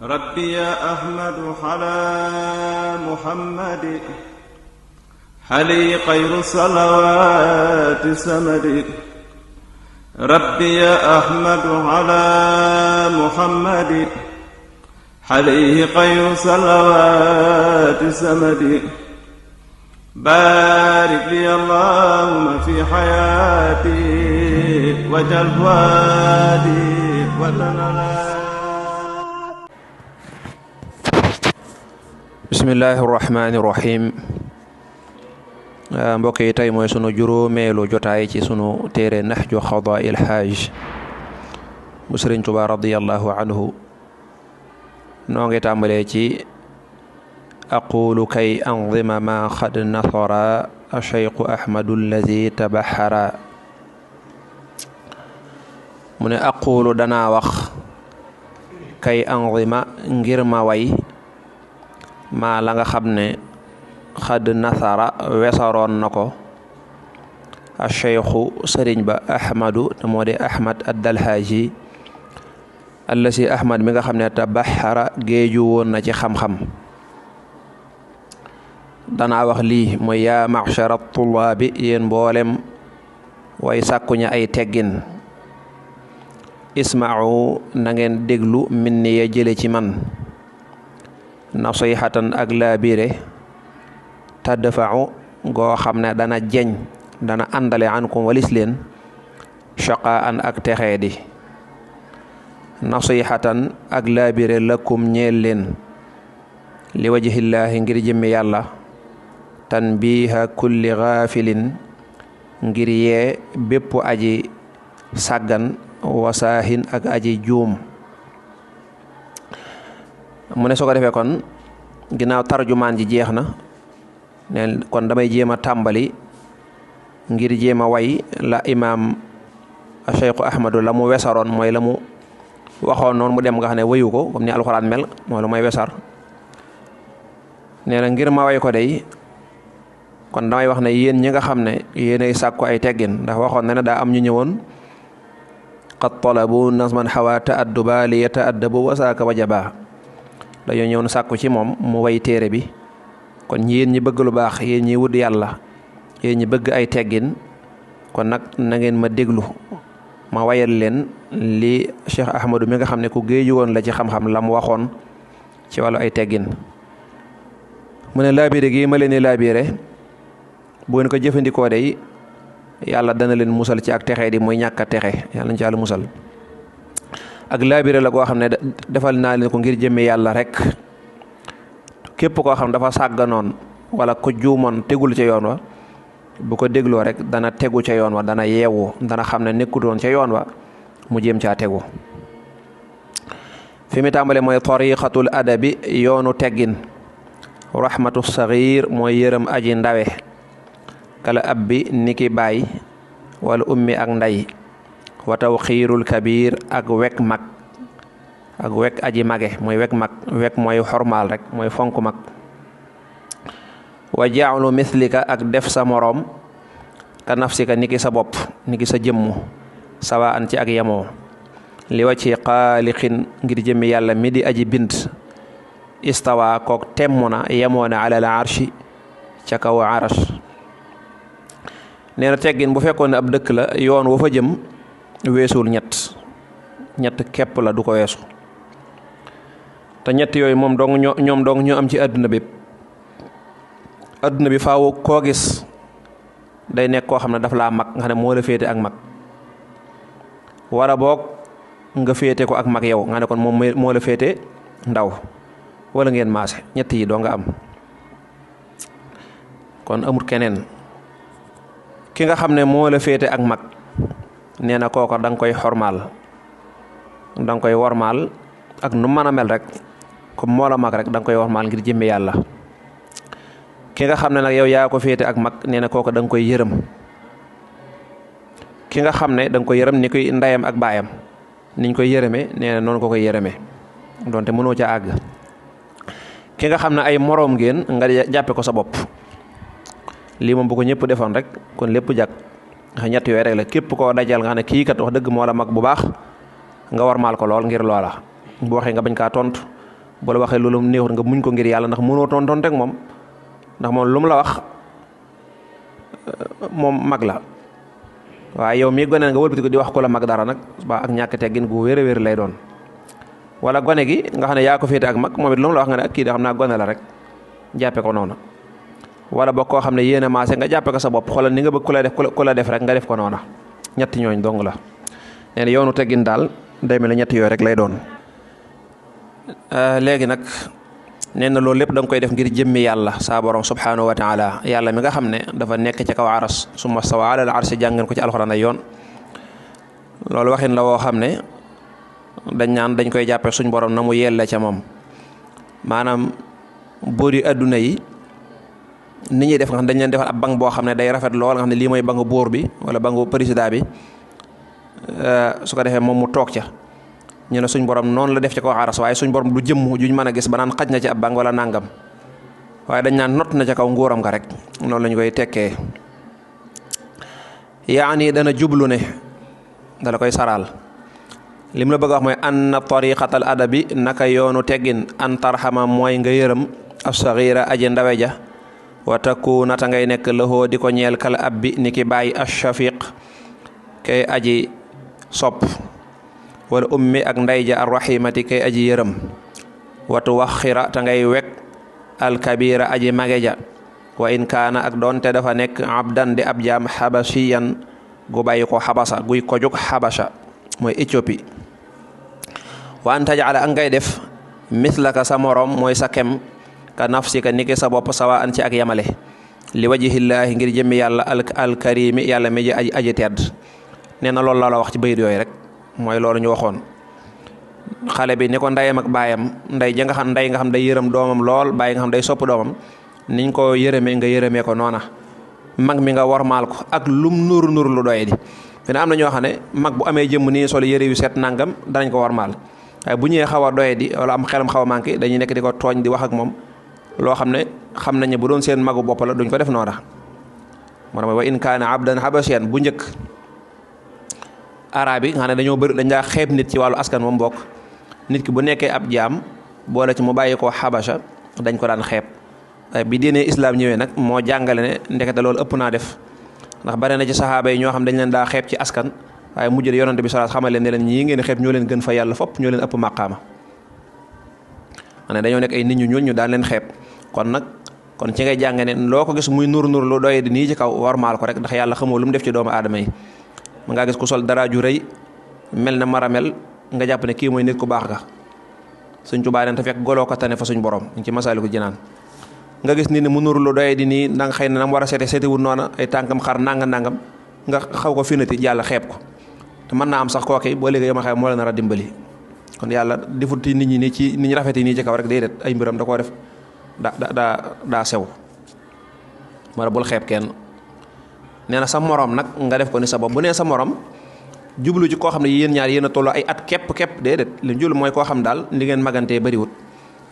ربي يا أحمد على محمد حلي خير الصلوات سمد. ربي يا أحمد على محمد حليه خير الصلوات سمد. بارك لي اللهم في حياتي وجل فؤادي وتنالي. bismillahi irrahmani irrahim. mbokk yi tey mooy sunu juróomeelu jotaay ci sunu téere Nahju Qadaa'il Haaj bu Sëriñ Tuubaa radiyallahu anhu. noo ngi tàmbalee ci aqulu kay anzima ma xad nasara acheikhu ahmadu allazi tabaxara. mu ne aqulu danaa wax kay anzima ngir ma way maa la nga xam ne xad nasara wesaroon na ko a cheikhu sëriñ ba ahmadu te moo di ahmad addalhaaji allasi ahmad mi nga xam ne tabaxara géeju woon na ci xam-xam. danaa wax lii mooy yaa machara tullaabi yéen mboolem way sàkkuña ay teggin isma'u na ngeen déglu min ni ya jële ci man nasihatan ak laabire tadfa'u goo xam ne dana jeñ dana àndale ankum walis leen shaqaan ak texee di. nasihatan ak laabire lakum ñeel leen li wajhillaahi ngir jëmmi yàlla tanbiha kulli gaafilin ngir yee bépp aji sàggan wasaahin ak aji juum. mu ne su ko defee kon ginnaaw tarjumaan ji jeex na ne kon damay jéem a tàmbali ngir jéem a way la imaam Cheikh Ahmadu la mu wesaroon mooy la mu waxoon noonu mu dem nga xam ne wayu ko comme ni alxuraan mel mooy lu may wesar. nee na ngir ma way ko day kon damay wax ne yéen ñi nga xam ne yéenay sàkku ay teggin ndax waxoon na ne daa am ñu ñëwoon qad talabu nazman xawa ta'adduba li yata'addabu wasaaka wajaba dañoo ñëw sàkku ci moom mu way téere bi. kon yéen ñi bëgg lu baax yéen ñi wut yàlla yéen ñi bëgg ay teggin kon nag na ngeen ma déglu ma wayal leen li Cheikh Ahmadu mi nga xam ne ku géeju woon la ci xam-xam la mu waxoon ci wàllu ay teggin. mu ne laabire gi ma leen di laabire bu ngeen ko jëfandikoo day yàlla dana leen musal ci ak texe di muy ñàkk a texe yàlla nañ ci yàlla musal. ak laabire la koo xam ne defal naa leen ko ngir jëmme yàlla rek. képp koo xam dafa sàgganoon wala ko juumoon tegul ca yoon wa bu ko dégloo rek dana tegu ca yoon wa dana yeewu dana xam ne nekkutoon ca yoon wa mu jéem caa tegu. fi mu tàmbale mooy tariqatul adabi yoonu teggin. rahmatu saxiir mooy yërëm aji ndawe kala ab bi niki baay wala ummi ak nday wa tawxiirul kabir ak wek mag ak wek aji mage mooy wek mag wek mooy xormaal rek mooy fonk mag. wa ja'lu mislika ak def sa moroom ka nafsika niki sa bopp niki sa jëmmu sawa an ci ak yemoo li wa ci xaaliqin ngir jëmmi yàlla mi di aji bind istawa kook temmu na yemoo na alal arshi ca kaw arash. nee na teggin bu fekkoon ne ab dëkk la yoon wa fa jëm weesul ñett képp la du ko weesu te ñett yooyu moom dong ñoom dong ñoo am ci àdduna bi faaw koo gis day nekk koo xam ne daf laa mag nga xam ne moo la féete ak mag wala boog nga féete ko ak mag yow nga ne kon moom moo la féete ndaw wala ngeen maase ñett yi doo nga am kon amul keneen. ki nga xam ne moo la féete ak mag nee na kooko da nga koy xormaal da nga koy wormaal ak nu mën a mel rek comme moo la mag rek da nga koy wormaal ngir jëmme yàlla. ki nga xam ne nag yow yaa ko féete ak mag nee na kooko da nga koy yërëm. ki nga xam ne da nga koy yërëm ni koy ndeyam ak baayam niñ koy yërëme nee na noonu ko koy yërëme donte mënoo ca àgg. ki nga xam ne ay moroom ngeen nga jàppe ko sa bopp lii moom bu ko ñëpp defoon rek kon lépp jag nga ñett yooyu rek la képp koo dajal nga xam ne kii kat wax dëgg moo la mag bu baax nga warmaal ko lool ngir loola bu waxee nga bañ kaa tontu bu la waxee loolu neexut nga muñ ko ngir yàlla ndax mënoo tontonteeg moom ndax moom lu mu la wax moom mag la waaye yow mii gone nga wëlbati ko di wax ko la mag dara nag ba ak ñàkk teggin gu wér a wér lay doon. wala gone gi nga xam ne yaa ko féete ak mag moom it lu mu la wax nga ne ak kii de xam naa gone la rek jàppe ko noona wala ba koo xam ne yéen a maase nga jàppe ko sa bopp xoolal ni nga bëgg ku la def rek nga def ko noona ñetti ñooñ dong la. nee na yoonu teggin daal day mel ne ñetti yooyu rek lay doon. léegi nag nee na loolu lépp da nga koy def ngir jëmmi yàlla saa borom subhanahu wa taala yàlla mi nga xam ne dafa nekk ci kaw aras summa stawa alal arsi jàngeen ko ci alxuraan ay yoon loolu waxin la woo xam ne dañ naan dañ koy jàppe suñ borom na mu yella ca moom maanaam buur yi adduna yi nit ñuy def nga xam dañ leen defal ab bang boo xam ne day rafet lool nga xam ne lii mooy bangu buur bi wala bangu président bi su ko defee moom mu toog ca ñu ne suñ borom noonu la def ci kaw aras waaye suñ borom du jëmm juñ mën a gis ba naan xaj na ci ab bang wala nangam waaye dañ naan not na ca kaw nguuram nga rek noonu la ñu koy tekkee yaani dana jublu ne dala koy saral lim la bëgg a wax mooy anna tariqatal adabi naka yoonu teggin an tarxama mooy nga yërëm as-saghira aji ndawe ja wa takuna ta ngay nekk lahoo di ko ñeel kala ab bi ni ki bàyyi ash-shafiq kay aji sopp wala ummi ak nday ja ar-rahimati kay aji yërëm watu waxira ta ngay wek al-kabira aji mage ja wa in kaana ak doonte dafa nekk abdan di ab jaam xabashiyan gu bàyyi ko xabasa guy ko jug xabasha mooy Éthiopie wa an tajala ak ngay def mislaka sa morom mooy sa kem ka nafsika niki sa bopp sawa an ci ak yamale li wajhillaahi ngir jëmmi yàlla alkarimi yàlla mi ji aji tedd nee na loolu la wax ci bayit yooyu rek mooy loolu ñu waxoon xale bi ni ko ndeyam ak baayam ndey ja nga xam ndey nga xam day yërëm doomam lool bàyyi nga xam day sopp doomam niñ ko yërëmee nga yërëmee ko noona mag mi nga warmaal ko ak lum nuru lu doye di dina am na ñoo xam ne mag bu amee jëmm nii sol yëre yu set nangam danañ ko warmaal waaye bu ñëwee xaw a doye di wala am xelam xaw a manqué dañuy nekk di ko tooñ di wax ak moom loo xam ne xam nañ ne bu doon seen magu bopp la duñ ko def noona moo tax wa in kaana abdan habashiyan bu njëkk arab yi nga xam ne dañoo bëri dañ daa xeeb nit ci wàllu askan moom bokk nit ki bu nekkee ab jaam boole ci mu bàyyi ko xabasha dañ ko daan xeeb bi diine islam ñëwee nag moo jàngale ne ndekete loolu ëpp naa def ndax bari na ci saxaaba yi ñoo xam dañ leen daa xeeb ci askan waaye mujj de yonante bi sallallahu alayhi wasallam xamal leen ne leen ñii ngeen xeeb ñoo leen gën fa yàlla fopp ñoo leen ëpp maqaama ne dañoo nekk ay nit ñu ñuul ñu daan leen xeeb kon ci ngay jàng ne loo ko gis muy nur lu doye di nii ci kaw warmaal ko rek ndax yàlla xamoo lu mu def ci doomu aadama yi ma ngaa gis ku sol dara ju rëy mel na maramel nga jàpp ne kii mooy nit ku baax ga Sëñ Tuubaa te fekk goloo ko tane fa suñ borom ñu ci Masaalikul Jinaan nga gis nit ni mu nur lu doye di nii da nga xëy na nam war a seetiwul noona ay tànkam xar nangam nga xaw ko finati yàlla xeeb ko te mën naa am sax kooki boo léegi yow ma xeeb moo la nar a dimbali kon yàlla defut nit ñi nii ci nit ñi rafet yi nii ci kaw rek déedéet ay mbiram da koo def daa sew mara bul xeeb kenn nee na sa morom nag nga def ko ni sa bopp bu nee sa morom jublu ci koo xam ne yéen ñaar yéen a tolloo ay at képp déedéet li jublu mooy koo xam daal li ngeen magantee bëriwut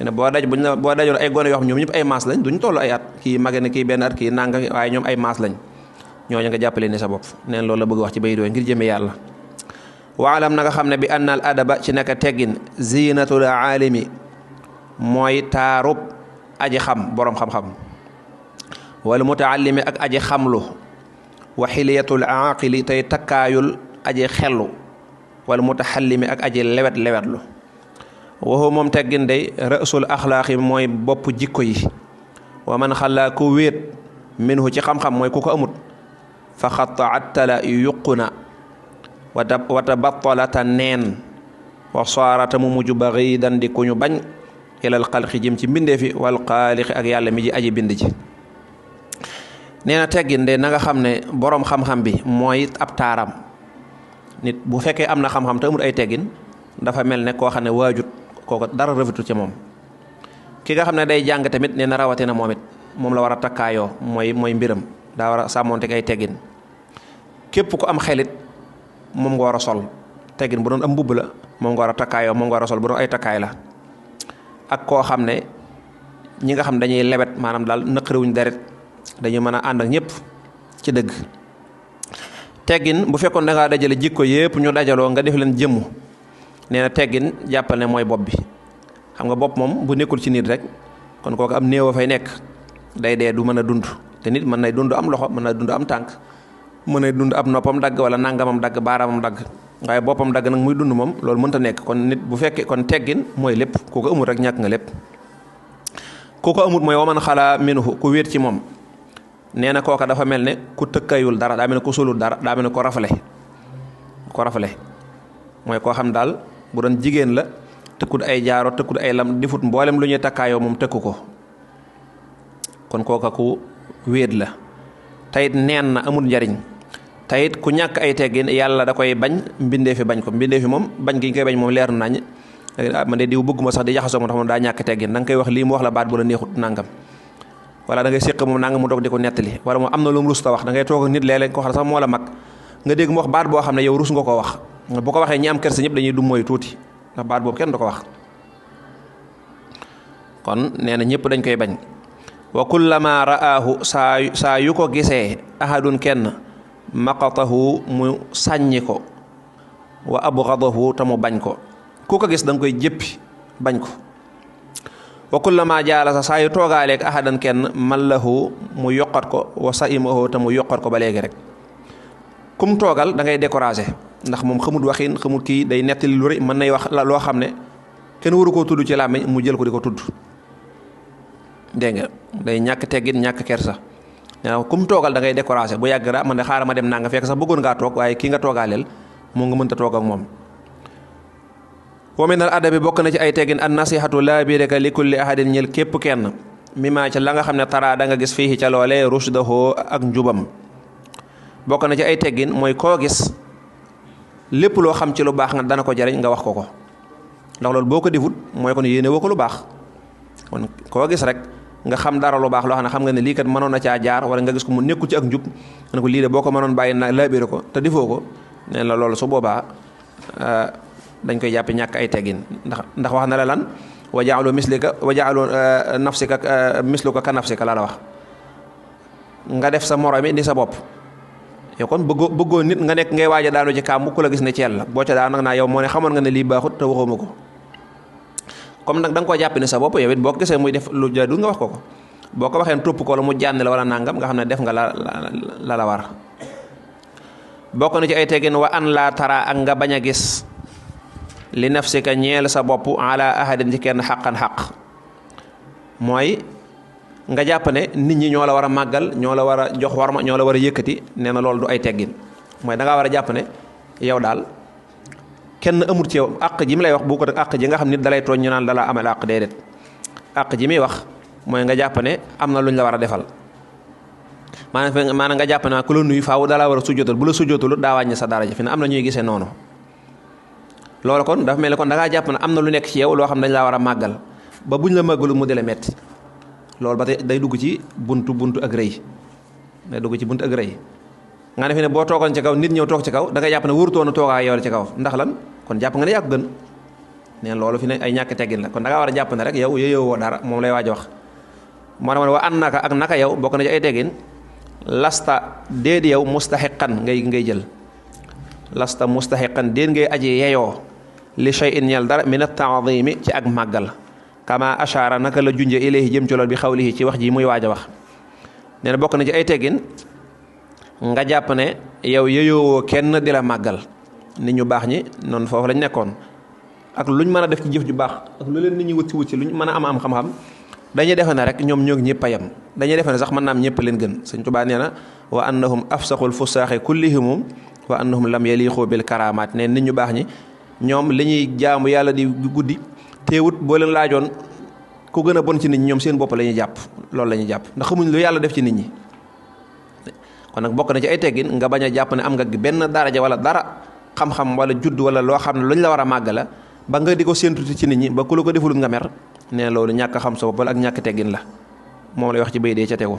ne boo dajoon ay gone yoo xam ñoom ñëpp ay maas lañ duñ toll ay at kii mage ne kii benn at kii nanga waaye ñoom ay maas lañ ñooñu nga jàppale ni sa bopp neen loolu la bëgg wax ci bayit yooyu ngir jëme yàlla waalam na nga xam ne bi annal adaba ci naka teggin zinatul aalimi mooy taarub aji xam boroom xam-xam wala mutaallimi ak aji xamlu wa xiliyatul aaqili tey takkaayul aji xellu wala mutaxallimi ak aji lewetlu waxu moom teggin day rësul axlaaqi mooy bopp jikko yi wa man xalaa ku wéet minhu ci xam-xam mooy ku ko amut fa xatta attala yuqu na wata battalata neen wa saarata mu mujj baxiidan di ku ñu bañ ilal xalqi jëm ci mbindee fi wal xaaliqi ak yàlla mi ji aji bind ji nee na teggin de na nga xam ne boroom xam-xam bi mooy ab taaram nit bu fekkee am na xam-xam te amul ay teggin dafa mel ne koo xam ne waajut kooko dara rafetul ci moom ki nga xam ne day jàng tamit nee na rawatina moom it moom la war a takkaayoo mooy mbiram daa war a sàmmoonte ay teggin képp ku am xelit moom nga war a sol teggin bu doon am mbubb la moom nga war a takkaayoo moom nga war a sol bu doon ay takkaay la ak koo xam ne ñi nga xam dañuy lewet maanaam daal nëqariwuñ deret dañu mën a ànd ak ñëpp ci dëgg teggin bu fekkoon da ngaa dajale jikko yëpp ñu dajaloo nga def leen jëmm nee na teggin jàppal ne mooy bopp bi xam nga bopp moom bu nekkul ci nit rek kon kooku am néew a fay nekk day dee du mën a dund te nit mën nay dund am loxo mën nay dund am tànk mën nay dund ab noppam dagg wala nangamam dagg baaraamam dagg waaye boppam dagg nag muy dund moom loolu mënta nekk kon nit bu fekkee kon teggin mooy lépp ku ko amul rek ñàkk nga lépp ku ko amul mooy waman xalaa minhu ku wéet ci moom nee na kooka dafa mel ne ku tëkkayul dara daa mel ne ku solul dara daa mel ne ko rafale mooy koo xam daal bu doon jigéen la tëkkut ay jaaro tëkkut ay lam difut mboolem lu ñuy takkaayoo moom tëkku ko kon kooka ku wéet la tayit neen na amul njariñ tayit ku ñàkk ay teggin yàlla da koy bañ mbindee fi bañ ko mbindee fi moom bañ gi ñu koy bañ moom leer nañ man de diw bëgguma sax di jaxasoo moo tax moom daa ñàkk teggin da nga koy wax lii mu wax la baat bu la neexut nangam wala da ngay séq moom nangam mu doog di ko nettali wala moom am na lu mu rus ta wax da ngay toog ak nit léeg-léeg ko xam sax moo la mag nga dégg mu wax baat boo xam ne yow rus nga ko wax bu ko waxee ñi am kersa ñëpp dañuy du mooy tuuti ndax baat boobu kenn du ko wax kon nee na ñëpp dañ koy bañ wa kullama ra'aahu saa yu ko gisee ahadun kenn maqatahu mu sàññi ko wa abghadahu te mu bañ ko ku ko gis da nga koy jëppi bañ ko wa kullama jaalasa saa yu toogaaleeg ahadan kenn mallahu mu yokkat ko wa saimahu te mu yokkat ko ba léegi rek kum toogal da ngay découragé ndax moom xamul waxin xamul kii day nettali lu rëy mën nay wax loo xam ne kenn waru koo tudd ci làmmiñ mu jël ko di ko tudd dégg nga day ñàkk teggin ñàkk kersa waaw kum toogal da ngay découragé bu yàgg ra man de xaaral ma dem naa nga fekk sax bëggoon ngaa toog waaye kii nga toogaaleel moo nga mënta toog ak moom wa min al adabi bokk na ci ay teggin an nasihatu laa bireka li kulli ahadin ñel képp kenn mi maa ca la nga xam ne taraa da nga gis fii ca loolee rushdahu ak njubam bokk na ci ay teggin mooy koo gis lépp loo xam ci lu baax nga dana ko jariñ nga wax ko ko ndax loolu boo ko defut mooy kon yéene woo ko lu baax kon koo gis rek nga xam dara lu baax loo xam ne xam nga ne lii kat mënoon na caa jaar wala nga gis ko mu nekku ci ak njub nga ne ko lii de boo ko mënoon bàyyi na laabire ko te defoo ko nee la loolu su boobaa dañ koy jàppe ñàkk ay teggin ndax wax na la lan wa ja'alu nafsika misluka ka nafsika la wax nga def sa moromi di sa bopp yow kon bëggoo nit nga nekk ngay waaj a daanu ci kàmb ku la gis ne ceel la boo ca daan nag naa yow moo ne xamoon nga ne lii baaxut te waxuma ko comme nag da nga koo jàpp ne sa bopp yow it boo ko gisee muy def lu jaadu nga wax ko boo ko waxee topp ko la mu jànni la wala nangam nga xam ne def nga la war bokk na ci ay teggin wa an laa tara ak nga bañ a gis li nafsika ñeel sa bopp ala ahadin ci kenn xaqan xaq mooy nga jàpp ne nit ñi ñoo la war a màggal ñoo la war a jox warma ñoo la war a yëkkati nee na loolu du ay teggin mooy da ngaa war a jàpp ne yow daal kenn amul ci yow àq ji mi lay wax bu ko àq ji nga xam nit dalay tooñ ñu naan dalaa amal àq déedéet àq ji muy wax mooy nga jàpp ne am na lu ñu la war a defal maanaam nga jàpp ne ku la nuyu faaw dalaa war a sujjootal bu la sujjootalu daa wàññi sa daraja fi ne am na ñuy gisee noonu loolu kon dafa mel ni kon da ngaa jàpp ne am na lu nekk ci yow loo xam dañ laa war a màggal ba buñ la màggalu mu dele metti loolu ba tey day dugg ci buntu ak rëy day dugg ci buntu ak rëy nga ne fi ne boo toogoon ci kaw nit ñëw toog ci kaw da ngay jàpp ne warutoon a toogaa yow la ci kaw ndax lan kon jàpp nga ne yaa ko gën neen loolu fi ne ay ñàkk teggin la kon da ngaa war a jàpp ne rek yow yeyoo dara moom lay waaj a wax moo tax wa an naka ak naka yow bokk na ci ay teggin lasta déet yow mustaxiqan ngay jël lasta mustaxiqan déet ngay aji yeyoo li shay'in ñeel dara min at-ta'zimi ci ak màggal kama ashara naka la junje ilayhi jëm ci lool bi xawlihi ci wax ji muy waaj a wax nee na bokk na ci ay teggin nga jàpp ne yow yeyoo kenn di la màggal nit ñu baax ñi noonu foofu lañ nekkoon ak luñ mën a def ci jëf ju baax ak lu leen nit ñi wut ci luñ mën a am xam-xam dañuy defe ne rek ñoom ñoo ñëpp a yem dañuy defe ne sax mën naa am ñëpp leen gën Sëñ Tuubaa nee na wa annahum afsaxul fusaaxi kullihim wa annahum lam yaliqu bil karamaat ne nit ñu baax ñi ñoom li ñuy jaamu yàlla di guddi teewut boo leen laajoon ku gën a bon ci nit ñi ñoom seen bopp la ñuy jàpp loolu la ñuy jàpp ndax xamuñ lu yàlla def ci nit ñi kon nag bokk na ci ay teggin nga bañ a jàpp ne am nga benn daraja wala dara xam-xam wala judd wala loo xam ne luñ la war a màgg la ba nga di ko séentuti ci nit ñi ba ku la ko defulul nga mer nee loolu ñàkk xam sa bopp ak ñàkk teggin la moom lay wax ci bay dee ca tegu